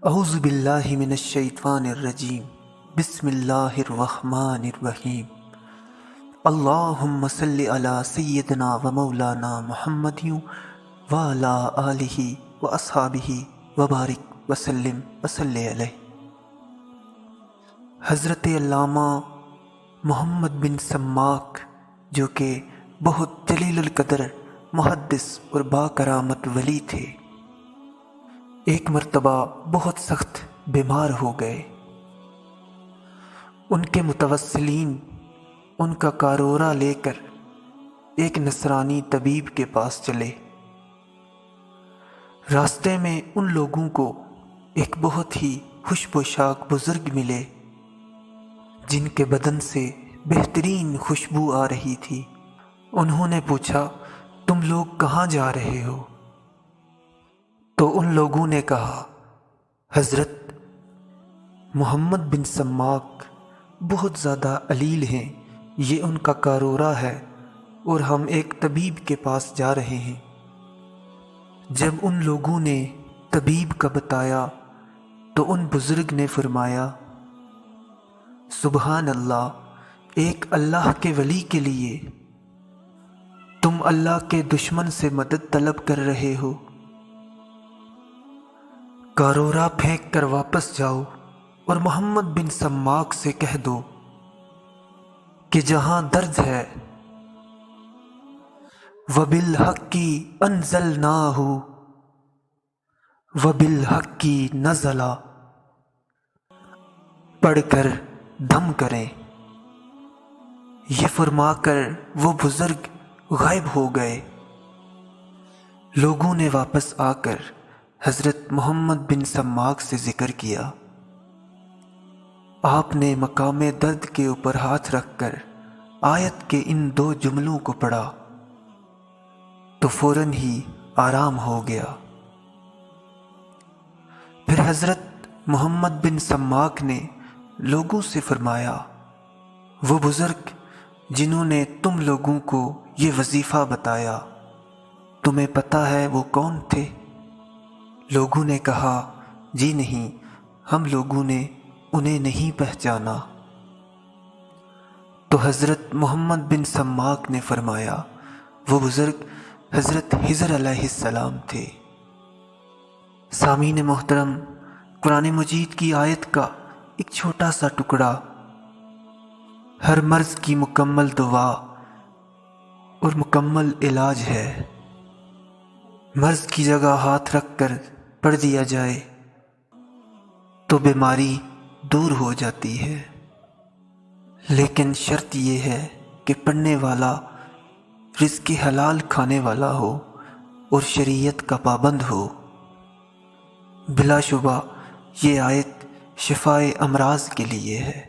اعوذ باللہ من الشیطان الرجیم بسم اللہ الرحمن الرحیم اللہم صلی علی سیدنا و مولانا محمد وعلی آلہ و اصحابہ وبارک وسلم وصلی علیہ۔ حضرت علامہ محمد بن سماک جو کہ بہت جلیل القدر محدث اور باکرامت ولی تھے، ایک مرتبہ بہت سخت بیمار ہو گئے۔ ان کے متوسلین ان کا کارورا لے کر ایک نصرانی طبیب کے پاس چلے۔ راستے میں ان لوگوں کو ایک بہت ہی خوش پوشاک بزرگ ملے جن کے بدن سے بہترین خوشبو آ رہی تھی۔ انہوں نے پوچھا، تم لوگ کہاں جا رہے ہو؟ تو ان لوگوں نے کہا، حضرت محمد بن سماک بہت زیادہ علیل ہیں، یہ ان کا کارورا ہے اور ہم ایک طبیب کے پاس جا رہے ہیں۔ جب ان لوگوں نے طبیب کا بتایا تو ان بزرگ نے فرمایا، سبحان اللہ، ایک اللہ کے ولی کے لیے تم اللہ کے دشمن سے مدد طلب کر رہے ہو؟ کارورا پھینک کر واپس جاؤ اور محمد بن سماک سے کہہ دو کہ جہاں درد ہے وَبِالْحَقِّ أَنزَلْنَاهُ وَبِالْحَقِّ نَزَلَ پڑھ کر دم کریں۔ یہ فرما کر وہ بزرگ غائب ہو گئے۔ لوگوں نے واپس آ کر حضرت محمد بن سماک سے ذکر کیا۔ آپ نے مقام درد کے اوپر ہاتھ رکھ کر آیت کے ان دو جملوں کو پڑھا تو فوراً ہی آرام ہو گیا۔ پھر حضرت محمد بن سماک نے لوگوں سے فرمایا، وہ بزرگ جنہوں نے تم لوگوں کو یہ وظیفہ بتایا، تمہیں پتہ ہے وہ کون تھے؟ لوگوں نے کہا، جی نہیں، ہم لوگوں نے انہیں نہیں پہچانا۔ تو حضرت محمد بن سماک نے فرمایا، وہ بزرگ حضرت خضر علیہ السلام تھے۔ سامعین محترم، قرآن مجید کی آیت کا ایک چھوٹا سا ٹکڑا ہر مرض کی مکمل دوا اور مکمل علاج ہے۔ مرض کی جگہ ہاتھ رکھ کر پڑھ دیا جائے تو بیماری دور ہو جاتی ہے، لیکن شرط یہ ہے کہ پڑھنے والا رزق حلال کھانے والا ہو اور شریعت کا پابند ہو۔ بلا شبہ یہ آیت شفائے امراض کے لیے ہے۔